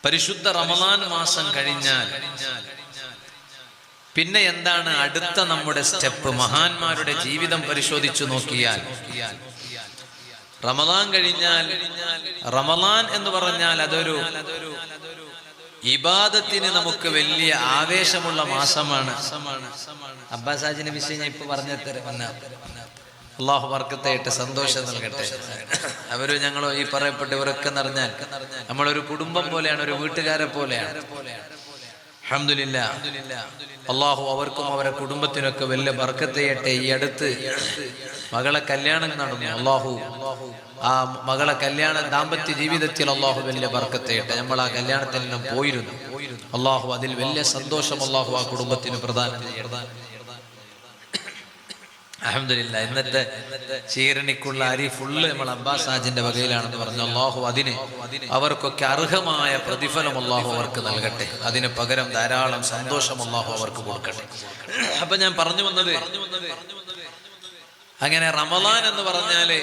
പരിശുദ്ധ റമളാൻ മാസം കഴിഞ്ഞാൽ പിന്നെ എന്താണ് അടുത്ത നമ്മുടെ സ്റ്റെപ്പ്? മഹാന്മാരുടെ ജീവിതം പരിശോധിച്ചു നോക്കിയാൽ റമളാൻ കഴിഞ്ഞാൽ, റമളാൻ എന്ന് പറഞ്ഞാൽ അതൊരു ഇബാദത്തിന് നമുക്ക് വലിയ ആവേശമുള്ള മാസമാണ്. അബ്ബാസ് ഹാജിന്റെ വിഷയം ഞാൻ ഇപ്പൊ പറഞ്ഞു തരാം. അള്ളാഹു ബർക്കത്തായിട്ട് സന്തോഷം നൽകട്ടെ. അവര് ഞങ്ങളോ ഈ പറയപ്പെട്ടവരൊക്കെ നിറഞ്ഞാൽ നമ്മളൊരു കുടുംബം പോലെയാണ്, ഒരു വീട്ടുകാരെ പോലെയാണ്. അൽഹംദുലില്ലാ, അള്ളാഹു അവർക്കും അവരെ കുടുംബത്തിനൊക്കെ വലിയ ബർക്കത്ത് ചെയ്യട്ടെ. ഈ അടുത്ത് മകളെ കല്യാണം നടന്നു. അള്ളാഹു ആ മകളെ കല്യാണ ദാമ്പത്യ ജീവിതത്തിൽ അള്ളാഹു വലിയ ബർക്കത്ത് ചെയ്യട്ടെ. നമ്മൾ ആ കല്യാണത്തിൽ നിന്നും പോയിരുന്നു. അള്ളാഹു അതിൽ വലിയ സന്തോഷം അള്ളാഹു ആ കുടുംബത്തിന് പ്രദാനം ചെയ്യട്ടെ. അൽഹംദുലില്ലാ, ഇന്നത്തെ ചീരണിക്കുള്ള അരി ഫുള്ള് നമ്മൾ അബ്ബാസ് ഹാജിന്റെ വകയിലാണെന്ന് പറഞ്ഞു. അള്ളാഹു അതിന് അവർക്കൊക്കെ അർഹമായ പ്രതിഫലം അള്ളാഹു അവർക്ക് നൽകട്ടെ. അതിന് പകരം ധാരാളം സന്തോഷം അള്ളാഹു അവർക്ക് കൊടുക്കട്ടെ. അപ്പൊ ഞാൻ പറഞ്ഞു വന്നത്, അങ്ങനെ റമളാൻ എന്ന് പറഞ്ഞാല്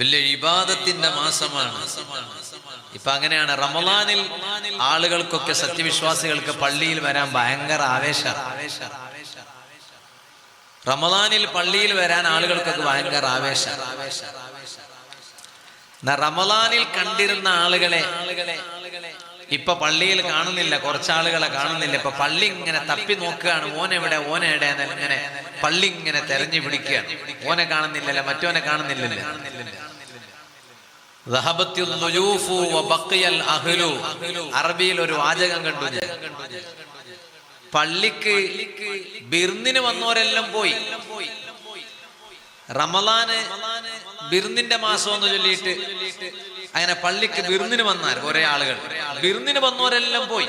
വലിയ ഇബാദത്തിന്റെ മാസമാണ്. ഇപ്പൊ അങ്ങനെയാണ്. റമളാനിൽ ആളുകൾക്കൊക്കെ, സത്യവിശ്വാസികൾക്ക് പള്ളിയിൽ വരാൻ ഭയങ്കര ആവേശമാണ്. റമളാനിൽ പള്ളിയിൽ വരാൻ ആളുകൾക്കൊക്കെ ഭയങ്കര ആവേശം. റമളാനിൽ കണ്ടിരുന്ന ആളുകളെ ഇപ്പൊ പള്ളിയിൽ കാണുന്നില്ല, കുറച്ചാളുകളെ കാണുന്നില്ല. ഇപ്പൊ പള്ളി ഇങ്ങനെ തപ്പി നോക്കുകയാണ്, ഓനെവിടെ ഓനെവിടെ ഇങ്ങനെ പള്ളി ഇങ്ങനെ തെരഞ്ഞു പിടിക്കുകയാണ്. ഓനെ കാണുന്നില്ലല്ലോ, മറ്റോനെ കാണുന്നില്ലല്ലോ. അറബിയിൽ ഒരു വാചകം കണ്ടു ഞാൻ. പള്ളിക്ക് ബിർന്നിന് വന്നവരെല്ലാം പോയി. റമളാന് ബിർന്നിന്റെ മാസം എന്ന് ചൊല്ലിയിട്ട് അങ്ങനെ പള്ളിക്ക് ബിർന്നിന് വന്നാൽ കുറെ ആളുകൾ, ബിർന്നിന് വന്നവരെല്ലാം പോയി.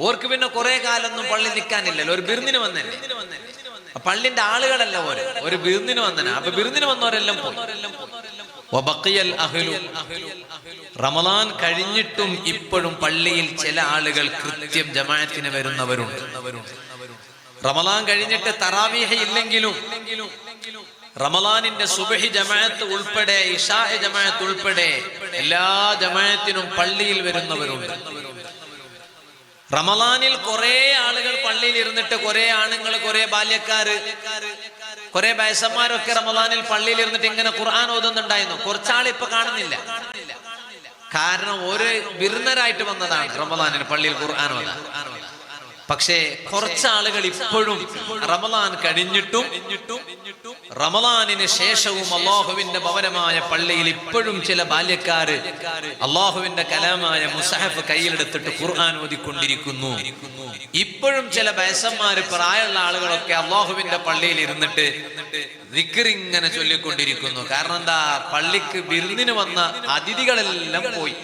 ഓർക്ക് പിന്നെ കുറെ കാലൊന്നും പള്ളി നിൽക്കാനില്ലല്ലോ, ഒരു ബിർന്നിന് വന്നല്ലേ. പള്ളിന്റെ ആളുകളല്ല ഒരു ബിർന്നിന് വന്നനാ. അപ്പൊ ബിർന്നിന് വന്നവരെല്ലാം പോയി. റമളാൻ കഴിഞ്ഞിട്ടും ഇപ്പോഴും പള്ളിയിൽ ചില ആളുകൾ കൃത്യം ജമാഅത്തിന് വരുന്നവരുണ്ട്. റമളാൻ കഴിഞ്ഞിട്ട് തറാവീഹ് ഇല്ലെങ്കിലും റമളാനിന്റെ സുബ്ഹി ജമാഅത്ത് ഉൾപ്പെടെ, ഇശാ ജമാഅത്ത് ഉൾപ്പെടെ എല്ലാ ജമാഅത്തിനും പള്ളിയിൽ വരുന്നവരുണ്ട്. റമളാനിൽ കുറെ ആളുകൾ പള്ളിയിൽ ഇരുന്നിട്ട്, കുറെ ആണുങ്ങൾ, കുറെ ബാല്യക്കാര്, കുറെ വയസ്സന്മാരൊക്കെ റമളാനിൽ പള്ളിയിൽ ഇരുന്നിട്ട് ഇങ്ങനെ ഖുർആൻ ഓതുന്നുണ്ടായിരുന്നു. കുറച്ചാൾ ഇപ്പൊ കാണുന്നില്ല. കാരണം ഒരു വിരുന്നരായിട്ട് വന്നതാണ് റമളാനിൽ പള്ളിയിൽ ഖുർആൻ ഓതാൻ. പക്ഷേ കുറച്ചാളുകൾ ഇപ്പോഴും റമളാൻ കഴിഞ്ഞിട്ടും റമളാനിന് ശേഷവും അള്ളാഹുവിന്റെ ഭവനമായ പള്ളിയിൽ ഇപ്പോഴും ചില ബാല്യക്കാര് അള്ളാഹുവിന്റെ കലാമായ മുസ്ഹഫ് കയ്യിലെടുത്തിട്ട് ഖുർആൻ ഓതിക്കൊണ്ടിരിക്കുന്നു. ഇപ്പോഴും ചില വയസ്സന്മാര്, പ്രായമുള്ള ആളുകളൊക്കെ അള്ളാഹുവിന്റെ പള്ളിയിൽ ഇരുന്നിട്ട് ദിക്ർ ഇങ്ങനെ ചൊല്ലിക്കൊണ്ടിരിക്കുന്നു. കാരണം എന്താ? പള്ളിക്ക് വിരുന്നിന് വന്ന അതിഥികളെല്ലാം പോയി.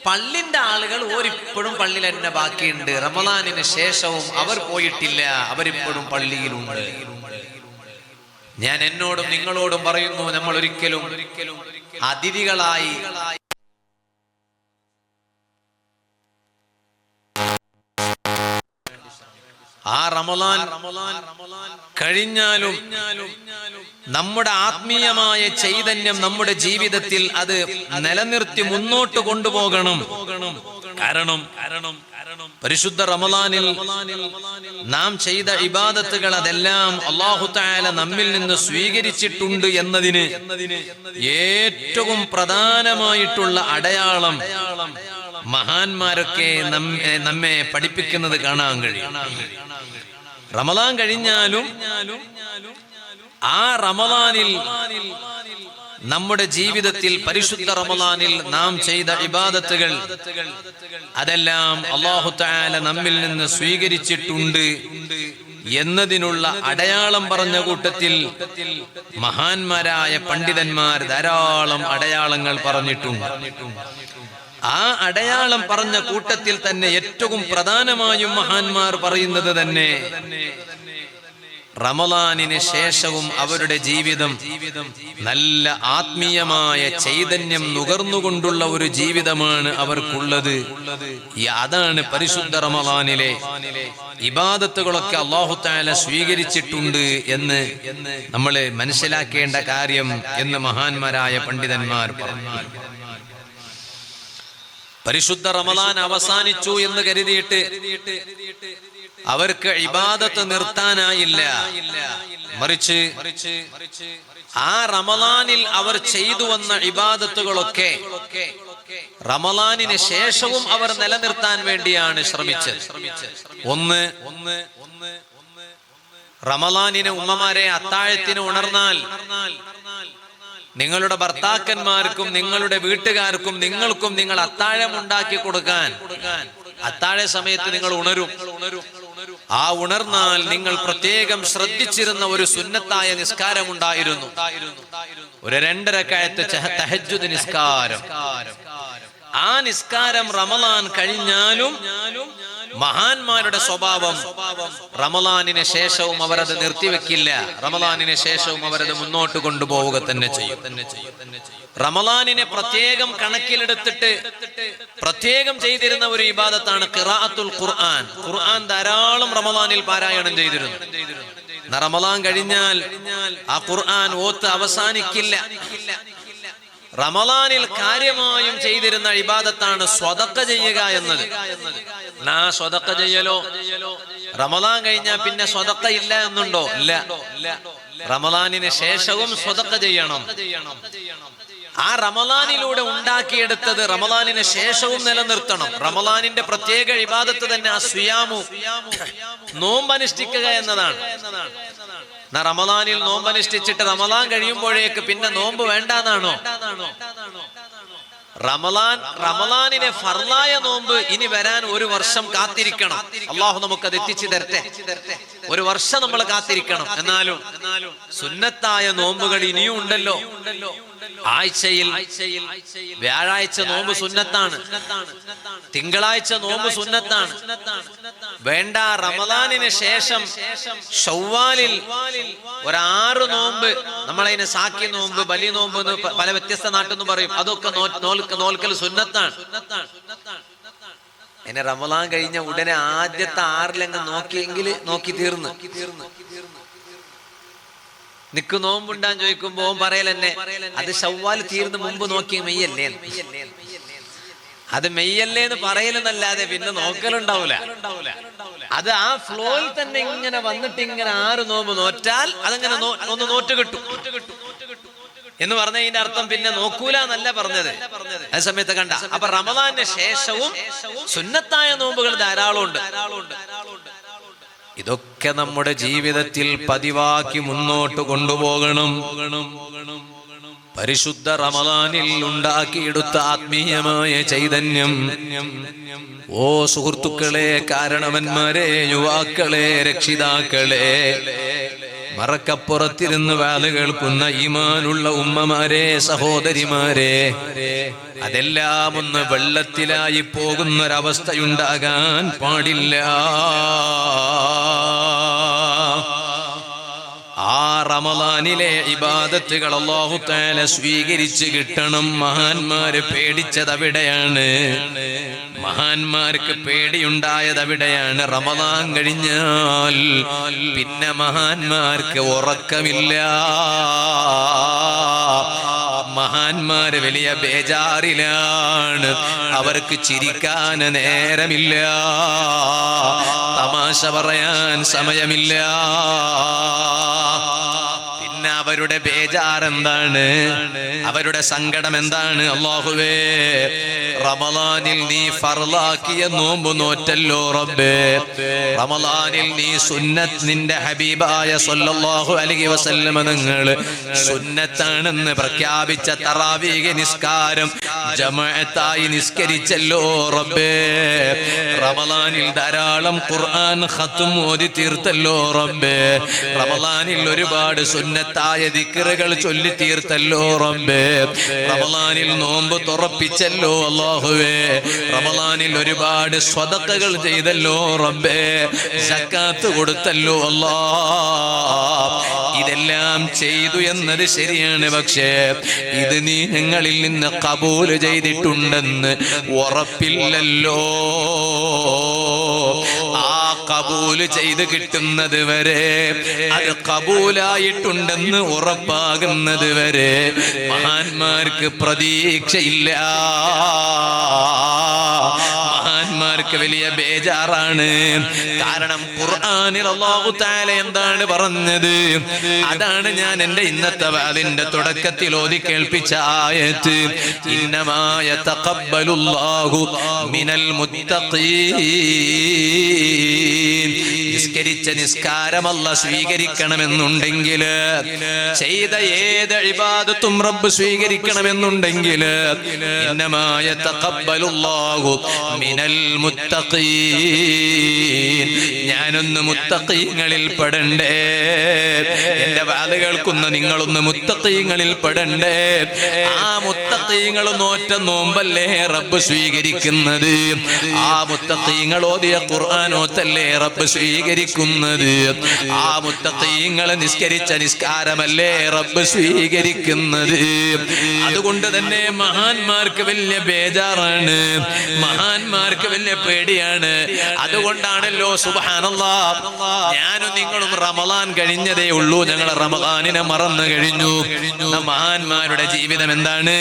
പള്ളിന്റെ ആളുകൾ ഓരിപ്പോഴും പള്ളിയിൽ തന്നെ ബാക്കിയുണ്ട്. റമളാനിന് ശേഷവും അവർ പോയിട്ടില്ല, അവരിപ്പോഴും പള്ളിയിലുണ്ട്. ഞാൻ എന്നോടും നിങ്ങളോടും പറയുന്നു, നമ്മൾ ഒരിക്കലും അതിഥികളായി ആ റമളാൻ കഴിഞ്ഞാലും നമ്മുടെ ആത്മീയമായ ചൈതന്യം നമ്മുടെ ജീവിതത്തിൽ അത് നിലനിർത്തി മുന്നോട്ട് കൊണ്ടുപോകണം. കാരണം പരിശുദ്ധ റമളാനിൽ നാം ചെയ്ത ഇബാദത്തുകൾ അതെല്ലാം അല്ലാഹു തആല നമ്മിൽ നിന്ന് സ്വീകരിച്ചിട്ടുണ്ട് എന്നതിന് ഏറ്റവും പ്രധാനമായിട്ടുള്ള അടയാളം മഹാന്മാരൊക്കെ നമ്മെ പഠിപ്പിക്കുന്നത് കാണാൻ കഴിയും. റമളാൻ കഴിഞ്ഞാലും ആ റമളാനിൽ നമ്മുടെ ജീവിതത്തിൽ, പരിശുദ്ധ റമളാനിൽ നാം ചെയ്ത ഇബാദത്തുകൾ അതെല്ലാം അല്ലാഹു തആല നമ്മിൽ നിന്ന് സ്വീകരിച്ചിട്ടുണ്ട് എന്നതിനുള്ള അടയാളം പറഞ്ഞ കൂട്ടത്തിൽ മഹാന്മാരായ പണ്ഡിതന്മാർ ധാരാളം അടയാളങ്ങൾ പറഞ്ഞിട്ടുണ്ട്. ആ അടയാളം പറഞ്ഞ കൂട്ടത്തിൽ തന്നെ ഏറ്റവും പ്രധാനമായും മഹാന്മാർ പറയുന്നത് തന്നെ റമളാനിന് ശേഷവും അവരുടെ ജീവിതം നല്ല ആത്മീയമായ ചൈതന്യം നുകർന്നുകൊണ്ടുള്ള ഒരു ജീവിതമാണ് അവർക്കുള്ളത്. അതാണ് പരിശുദ്ധ റമളാനിലെ ഇബാദത്തുകളൊക്കെ അല്ലാഹു തആല സ്വീകരിച്ചിട്ടുണ്ട് എന്ന് നമ്മൾ മനസ്സിലാക്കേണ്ട കാര്യം എന്ന് മഹാന്മാരായ പണ്ഡിതന്മാർ പറഞ്ഞു. പരിശുദ്ധ റമളാൻ അവസാനിച്ചു എന്ന് കരുതിയിട്ട് അവർക്ക് ഇബാദത്ത് നിർത്താനായില്ല. മറിച്ച് ആ റമളാനിൽ അവർ ചെയ്തു വന്ന ഇബാദത്തുകളൊക്കെ റമളാനിന് ശേഷവും അവർ നിലനിർത്താൻ വേണ്ടിയാണ് ശ്രമിച്ചത്. ഒന്ന്, റമളാനിന് ഉമ്മമാരെ അത്താഴത്തിന് ഉണർന്നാൽ നിങ്ങളുടെ ഭർത്താക്കന്മാർക്കും നിങ്ങളുടെ വീട്ടുകാർക്കും നിങ്ങൾക്കും നിങ്ങൾ അത്താഴം ഉണ്ടാക്കി കൊടുക്കാൻ അത്താഴ സമയത്ത് നിങ്ങൾ ഉണരും. ആ ഉണർന്നാൽ നിങ്ങൾ പ്രത്യേകം ശ്രദ്ധിച്ചിരുന്ന ഒരു സുന്നത്തായ നിസ്കാരം ഉണ്ടായിരുന്നു, ഒരു 2 റക്അത്ത് തഹജ്ജുദ് നിസ്കാരം. ആ നിസ്കാരം റമളാൻ കഴിഞ്ഞാലും മഹാന്മാരുടെ സ്വഭാവം റമളാനിന് ശേഷവും അവരത് നിർത്തിവെക്കില്ല. റമളാനിന് ശേഷവും അവരത് മുന്നോട്ട് കൊണ്ടുപോവുക തന്നെ ചെയ്യും. റമളാനിനെ പ്രത്യേകം കണക്കിലെടുത്തിട്ട് പ്രത്യേകം ചെയ്തിരുന്ന ഒരു ഇബാദത്താണ് ഖിറാഅത്തുൽ ഖുർആൻ. ഖുർആൻ ധാരാളം റമളാനിൽ പാരായണം ചെയ്തിരുന്നു. റമളാൻ കഴിഞ്ഞാൽ ആ ഖുർആൻ ഓത്ത് അവസാനിക്കില്ല. റമളാനിൽ കാര്യമായും ചെയ്തിരുന്ന ഇബാദത്താണ് സ്വതക്ക ചെയ്യുക എന്നത്. സ്വതക്ക ചെയ്യലോ റമളാൻ കഴിഞ്ഞാൽ പിന്നെ സ്വതക്ക ഇല്ല എന്നുണ്ടോ? ഇല്ല. റമളാനിന് ശേഷവും സ്വതക്ക ചെയ്യണം. ആ റമളാനിലൂടെ ഉണ്ടാക്കിയെടുത്തത് റമളാനിന് ശേഷവും നിലനിർത്തണം. റമളാനിന്റെ പ്രത്യേക ഇബാദത്ത് തന്നെ ആ സിയാമു, നോമ്പനുഷ്ഠിക്കുക എന്നതാണ്. റമളാനിൽ നോമ്പനുഷ്ഠിച്ചിട്ട് റമളാൻ കഴിയുമ്പോഴേക്ക് പിന്നെ നോമ്പ് വേണ്ടാന്നാണോ? റമളാനിനെ ഫർളായ നോമ്പ് ഇനി വരാൻ 1 വർഷം കാത്തിരിക്കണം. അള്ളാഹു നമുക്കത് എത്തിച്ചു തരട്ടെ. 1 വർഷം നമ്മൾ കാത്തിരിക്കണം. എന്നാലും സുന്നത്തായ നോമ്പുകൾ ഇനിയും ഉണ്ടല്ലോ. ആഴ്ചയിൽ വ്യാഴാഴ്ച നോമ്പ് സുന്നത്താണ്, തിങ്കളാഴ്ച നോമ്പ് സുന്നത്താണ്. വേണ്ട, റമളാനിന് ശേഷം ഷവ്വാലിൽ 6 നോമ്പ്, നമ്മളതിന് സാക്കി നോമ്പ്, ബലി നോമ്പ് എന്ന് പല വ്യത്യസ്ത നാട്ടിൽ നിന്ന് പറയും. അതൊക്കെ നോൽക്കൽ സുന്നത്താണ്. എന്നെ റമളാൻ കഴിഞ്ഞ ഉടനെ ആദ്യത്തെ 6 നോക്കിയെങ്കിൽ നോക്കി തീർന്ന് നിക്ക് നോമ്പുണ്ടാൻ ചോദിക്കുമ്പോ പറയലെന്നെ അത് ഷവ്വാൽ തീർന്ന് മുമ്പ് നോക്കിയ മെയ്യല്ലേ, അത് മെയ്യല്ലേ എന്ന് പറയലെന്നല്ലാതെ പിന്നെ നോക്കലുണ്ടാവൂല. അത് ആ ഫ്ലോയിൽ തന്നെ ഇങ്ങനെ വന്നിട്ട് ഇങ്ങനെ 6 നോമ്പ് നോറ്റാൽ അതങ്ങനെ ഒന്ന് നോറ്റ് കിട്ടും എന്ന് പറഞ്ഞ ഇതിന്റെ അർത്ഥം പിന്നെ നോക്കൂല എന്നല്ല പറഞ്ഞത്. ആ സമയത്ത് കണ്ട. അപ്പൊ റമളാനിന് ശേഷവും സുന്നത്തായ നോമ്പുകൾ ധാരാളം ഉണ്ട്. ഇതൊക്കെ നമ്മുടെ ജീവിതത്തിൽ പതിവാക്കി മുന്നോട്ട് കൊണ്ടുപോകണം. പരിശുദ്ധ റമളാനിൽ ഉണ്ടാക്കിയെടുത്ത ആത്മീയമായ ചൈതന്യം, ഓ സുഹൃത്തുക്കളെ, കാരണവന്മാരെ, യുവാക്കളെ, രക്ഷിതാക്കളെ, മറക്കപ്പുറത്തിരുന്ന് വാല് കേൾക്കുന്ന ഈമാനുള്ള ഉമ്മമാരെ, സഹോദരിമാരെ, അതെല്ലാം ഒന്ന് വെള്ളത്തിലായി പോകുന്നൊരവസ്ഥയുണ്ടാകാൻ പാടില്ല. ആ റമളാനിലെ ഇബാദത്തുകൾ അല്ലാഹു തആല സ്വീകരിച്ച് കിട്ടണം. മഹാന്മാര് പേടിച്ചത് അവിടെയാണ്. മഹാന്മാർക്ക് പേടിയുണ്ടായത് അവിടെയാണ്. റമളാൻ കഴിഞ്ഞാൽ പിന്നെ മഹാന്മാർക്ക് ഉറക്കമില്ല. മഹാന്മാര് വലിയ ബേജാറിലാണ്. അവർക്ക് ചിരിക്കാൻ നേരമില്ല, തമാശ പറയാൻ സമയമില്ല. പിന്നെ അവരുടെ ബേജാർ എന്താണ്? അവരുടെ സങ്കടം എന്താണ്? അല്ലാഹുവേ, റമളാനിൽ നീ ഫർളാക്കിയ നോമ്പ് നോറ്റല്ലോ റബ്ബേ. റമളാനിൽ നീ സുന്നത്ത്, നിന്റെ ഹബീബായ സ്വല്ലല്ലാഹു അലൈഹി വസല്ലം നിങ്ങൾ സുന്നത്താണെന്ന് പ്രഖ്യാപിച്ച തറാവീഹ് നിസ്കാരം ജമാഅത്തായി നിസ്കരിച്ചല്ലോ റബ്ബേ. റമളാനിൽ ധാരാളം ഖുർആൻ ഖത്ം ഓതി തീർത്തല്ലോ റബ്ബേ. റമളാനിൽ ഒരുപാട് സുന്നത്തായ സുന്നത്തായ ദിക്റുകൾ ചൊല്ലി തീർത്തല്ലോ റബ്ബേ. റമളാനിൽ നോമ്പ് തുറപ്പിച്ചല്ലോ അല്ലാഹുവേ. റമളാനിൽ ഒരുപാട് സ്വദഖകൾ ചെയ്തല്ലോ റബ്ബേ. സക്കാത്ത് കൊടുത്തല്ലോ അല്ലാഹ്. ഇതെല്ലാം ചെയ്തു എന്നത് ശരിയാണ്, പക്ഷേ ഇത് നീ ഞങ്ങളിൽ നിന്ന് ഖബൂൽ ചെയ്തിട്ടുണ്ടെന്ന് ഉറപ്പില്ലല്ലോ. ആ ഖബൂൽ ചെയ്ത് കിട്ടുന്നത് വരെ, അത് ഖബൂലായിട്ടുണ്ടെന്ന് ഉറപ്പാകുന്നത് വരെ മഹാന്മാർക്ക് പ്രതീക്ഷയില്ല. മഹാന്മാർക്ക് വലിയ ബേജാറാണ്. കാരണം ഖുർആനിൽ അല്ലാഹു തആല എന്താണ് പറഞ്ഞത്? അതാണ് ഞാൻ എൻ്റെ ഇന്നത്തെ വാദിന്റെ തുടക്കത്തിൽ ഓതി കേൾപ്പിച്ച ആയത്ത്. ഇന്നമാ യതഖബ്ബലുല്ലാഹു മിനൽ മുത്തഖീൻ. നിസ്കരിച്ച നിസ്കാരം അല്ലാഹ് സ്വീകരിക്കണമെന്നുണ്ടെങ്കിൽ, ചെയ്ത ഏത് ഇബാദത്തും റബ്ബ് സ്വീകരിക്കണമെന്നുണ്ടെങ്കിൽ, ഇന്നമാ യതഖബ്ബലുല്ലാഹു മിനൽ മുത്തഖീൻ. ഞാനൊന്ന് മുത്തഖീങ്ങളിൽ പെടണ്ടേ? എന്റെ വാല് കേൾക്കുന്ന നിങ്ങളൊന്ന് മുത്തഖീങ്ങളിൽ പെടണ്ടേ? ആ മുത്തഖീങ്ങൾ നോറ്റ നോമ്പല്ലേ റബ്ബ് സ്വീകരിക്കുന്നത്? ആ മുത്തഖീങ്ങൾ ഓതിയ ഖുർആൻ ഓത്തല്ലേ റബ്ബ് സ്വീകരിക്കുന്നത്? ആ മുത്തഖീങ്ങൾ നിസ്കരിച്ച നിസ്കാരമല്ലേ റബ്ബ് സ്വീകരിക്കുന്നത്? അതുകൊണ്ട് തന്നെ മഹാന്മാർക്ക് വലിയ ബേജാറാണ്, മഹാന്മാർക്ക് വലിയ പേടിയാണ്. അതുകൊണ്ടാണല്ലോ സുബ്ഹാനല്ലാഹ്, ഞാനും നിങ്ങളും റമളാൻ കഴിഞ്ഞതേ ഉള്ളൂ, ഞങ്ങൾ റമളാനിനെ മറന്നു കഴിഞ്ഞു. മഹാന്മാരുടെ ജീവിതം എന്താണ്?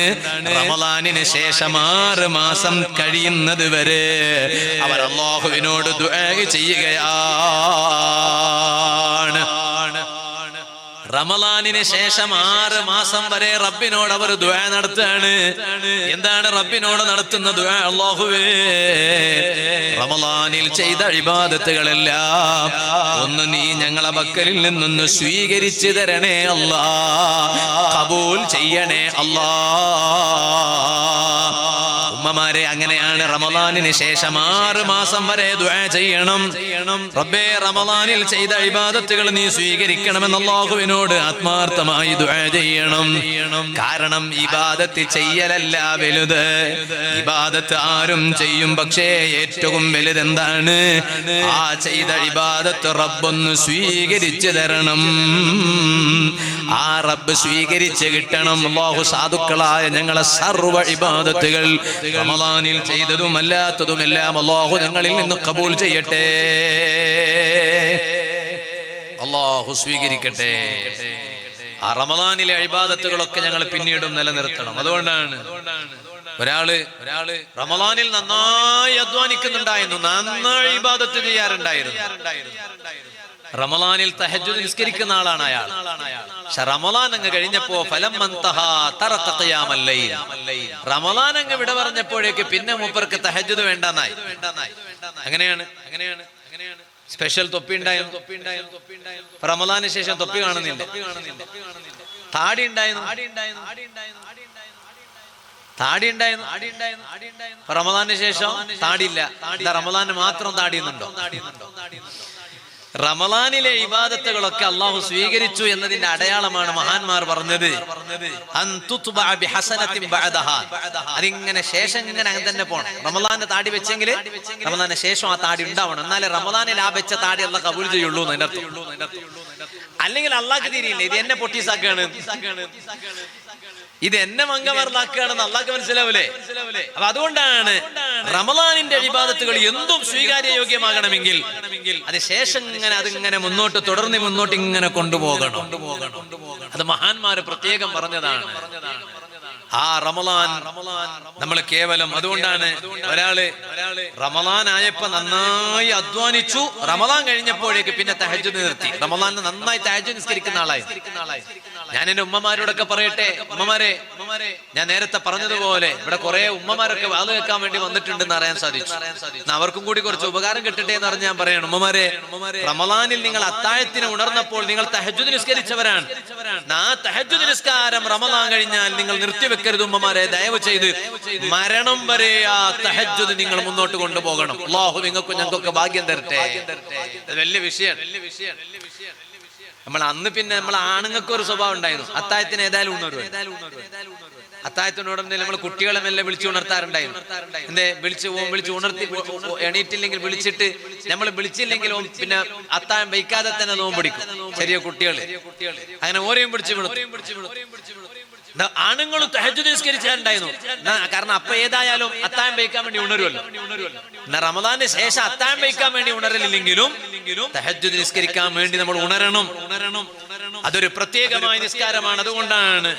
റമളാനിന് ശേഷം 6 മാസം കഴിയുന്നത് വരെ അവർ അല്ലാഹുവിനോട് ദുആ ചെയ്യുകയാണ്. റമളാനിന് ശേഷം 6 മാസം വരെ റബ്ബിനോട് അവർ ദുആ നടത്തുകയാണ്. എന്താണ് റബ്ബിനോട് നടത്തുന്ന ദുആ? അല്ലാഹുവേ, റമളാനിൽ ചെയ്ത ഇബാദത്തുകളെല്ലാം ഒന്ന് നീ ഞങ്ങളെ പക്കലിൽ നിന്നൊന്ന് സ്വീകരിച്ചു തരണേ അല്ലാഹ്, ഖബൂൽ ചെയ്യണേ അല്ലാഹ്. ഉമ്മമാരെ, അങ്ങനെയാണ് റമളാനിന് ശേഷം 6 മാസം വരെ ദുആ ചെയ്യണം. റബ്ബേ, റമളാനിൽ ചെയ്ത ഇബാദത്തുകൾ നീ സ്വീകരിക്കണമെന്ന് അല്ലാഹുവിനോട് ആത്മാർത്ഥമായി ദുആ ചെയ്യണം. കാരണം ഇബാദത്ത് ചെയ്യലല്ല വലുത്, ഇബാദത്ത് ആരും ചെയ്യും, പക്ഷേ ഏറ്റവും വലുത് എന്താണ്? ആ ചെയ്ത ഇബാദത്ത് റബ്ബൊന്ന് സ്വീകരിച്ചു തരണം. ആ റബ്ബ് സ്വീകരിച്ച് കിട്ടണം. അല്ലാഹു സാധുക്കളായ ഞങ്ങളെ സർവ്വ ഇബാദത്തുകൾ റമളാനിൽ ചെയ്തതും അല്ലാത്തതുമെല്ലാം അല്ലാഹു ഞങ്ങളിൽ നിന്ന് ഖബൂൽ ചെയ്യട്ടെ, അല്ലാഹു സ്വീകരിക്കട്ടെ. ആ റമളാനിലെ ഇബാദത്തുകളൊക്കെ ഞങ്ങൾ പിന്നീടും നിലനിർത്തണം. അതുകൊണ്ടാണ് ഒരാള് റമളാനിൽ നന്നായി അധ്വാനിക്കുന്നുണ്ടായിരുന്നു, നന്നായി ഇബാദത്ത് ചെയ്യാറുണ്ടായിരുന്നു. റമളാനിൽ തഹജ്ജുദ് നിസ്കരിക്കുന്ന ആളാണ് അയാൾ. പക്ഷെ റമളാൻ അങ്ങ് കഴിഞ്ഞപ്പോ റമളാൻ അങ്ങ് വിട പറഞ്ഞപ്പോഴേക്ക് പിന്നെ മൂപ്പർക്ക് തഹജ്ജുദ് വേണ്ടെന്നായി. അങ്ങനെയാണ് സ്പെഷ്യൽ തൊപ്പി ഉണ്ടായിരുന്നു. റമളാന് ശേഷം തൊപ്പി കാണുന്നില്ല. താടി ഉണ്ടായിരുന്നു. റമളാന് ശേഷം താടിയില്ല. റമളാന് മാത്രം താടിയുന്നുണ്ടോ? റമളാനിലെ ഇബാദത്തുകളൊക്കെ അള്ളാഹു സ്വീകരിച്ചു എന്നതിന്റെ അടയാളമാണ് മഹാന്മാർ പറഞ്ഞത്. അതിങ്ങനെ ശേഷം ഇങ്ങനെ അങ്ങനെ തന്നെ പോണം. റമളാന്റെ താടി വെച്ചെങ്കിൽ റമളാന് ശേഷം ആ താടി ഉണ്ടാവണം. എന്നാലേ റമളാനിൽ ആ വെച്ച താടി അള്ളാഹ് കബൂൽ ചെയ്യുള്ളൂ എന്ന് അർത്ഥം. അല്ലെങ്കിൽ അള്ളാഹ്ക്ക് തിരിയില്ല, ഇത് എന്നെ പൊട്ടീസാക്കാണ്, ഇത് എന്നെ മംഗമറിലാക്കുകയാണെന്ന് അള്ളാഹ്ക്ക് മനസ്സിലാവൂലേ? അപ്പൊ അതുകൊണ്ടാണ് റമളാനിന്റെ ഇബാദത്തുകൾ എന്തും സ്വീകാര്യ യോഗ്യമാകണമെങ്കിൽ അത് ശേഷം ഇങ്ങനെ അതിങ്ങനെ തുടർന്ന് മുന്നോട്ട് ഇങ്ങനെ കൊണ്ടുപോകണം. അത് മഹാന്മാര് പ്രത്യേകം പറഞ്ഞതാണ്. ആ റമളാൻ നമ്മൾ കേവലം അതുകൊണ്ടാണ് ഒരാള് റമളാൻ ആയപ്പോ നന്നായി അധ്വാനിച്ചു, റമളാൻ കഴിഞ്ഞപ്പോഴേക്ക് പിന്നെ തഹജ്ജുദ് നിർത്തി. റമളാനിൽ നന്നായി തഹജ്ജുദ് നിസ്കരിക്കുന്ന ആളായി. ഞാൻ എന്റെ ഉമ്മമാരോടൊക്കെ പറയട്ടെ, ഉമ്മമാരെ, ഞാൻ നേരത്തെ പറഞ്ഞതുപോലെ ഇവിടെ കുറെ ഉമ്മമാരൊക്കെ വാത് കേൾക്കാൻ വേണ്ടി വന്നിട്ടുണ്ടെന്ന് അറിയാൻ സാധിച്ചു. അവർക്കും കൂടി കുറച്ച് ഉപകാരം കിട്ടട്ടെ എന്ന് പറഞ്ഞ് ഞാൻ പറയണം. ഉമ്മമാരെ, റമളാനിൽ നിങ്ങൾ അത്താഴത്തിന് ഉണർന്നപ്പോൾ നിങ്ങൾ തഹജ്ജുദ് നിസ്കരിച്ചവരാണ്. ആ തഹജ്ജുദ് നിസ്കാരം റമളാൻ കഴിഞ്ഞാൽ നിങ്ങൾ നിർത്തിവെക്കരുത് ഉമ്മമാരെ, ദയവ് ചെയ്ത് മരണം വരെ ആ തഹജ്ജുദ് നിങ്ങൾ മുന്നോട്ട് കൊണ്ടുപോകണം. 6 അല്ലാഹു നിങ്ങൾക്കും ഞങ്ങൾക്കൊക്കെ ഭാഗ്യം തരട്ടെ. വലിയ വിഷയം. നമ്മൾ അന്ന് പിന്നെ നമ്മൾ ആണുങ്ങൾക്ക് ഒരു സ്വഭാവം ഉണ്ടായിരുന്നു, അത്താഴത്തിന് ഏതായാലും ഉണർവ്. അത്താഴത്തിനോടും നമ്മൾ കുട്ടികളെ മെല്ലെ വിളിച്ചു ഉണർത്താറുണ്ടായിരുന്നു. എന്തേ വിളിച്ചു ഉണർത്തി എണീറ്റില്ലെങ്കിൽ വിളിച്ചിട്ട്, നമ്മൾ വിളിച്ചില്ലെങ്കിലും പിന്നെ അത്താഴം വയ്ക്കാതെ തന്നെ നോമ്പ് പിടിക്കും ചെറിയ കുട്ടികള്. അങ്ങനെ ഓരെയും പിടിച്ചു ആണുങ്ങളും തഹജ്ജുദ് നിസ്കരിച്ചാലുണ്ടായിരുന്നു. കാരണം അപ്പൊ ഏതായാലും അത്താഴം വയ്ക്കാൻ വേണ്ടി ഉണരുമല്ലോ. എന്നാ റമദാന്റെ ശേഷം അത്താഴം വയ്ക്കാൻ വേണ്ടി ഉണരലില്ലെങ്കിലും തഹജ്ജുദ് നിസ്കരിക്കാൻ വേണ്ടി നമ്മൾ ഉണരണം. അതൊരു പ്രത്യേകമായ നിസ്കാരമാണ്. അതുകൊണ്ടാണ്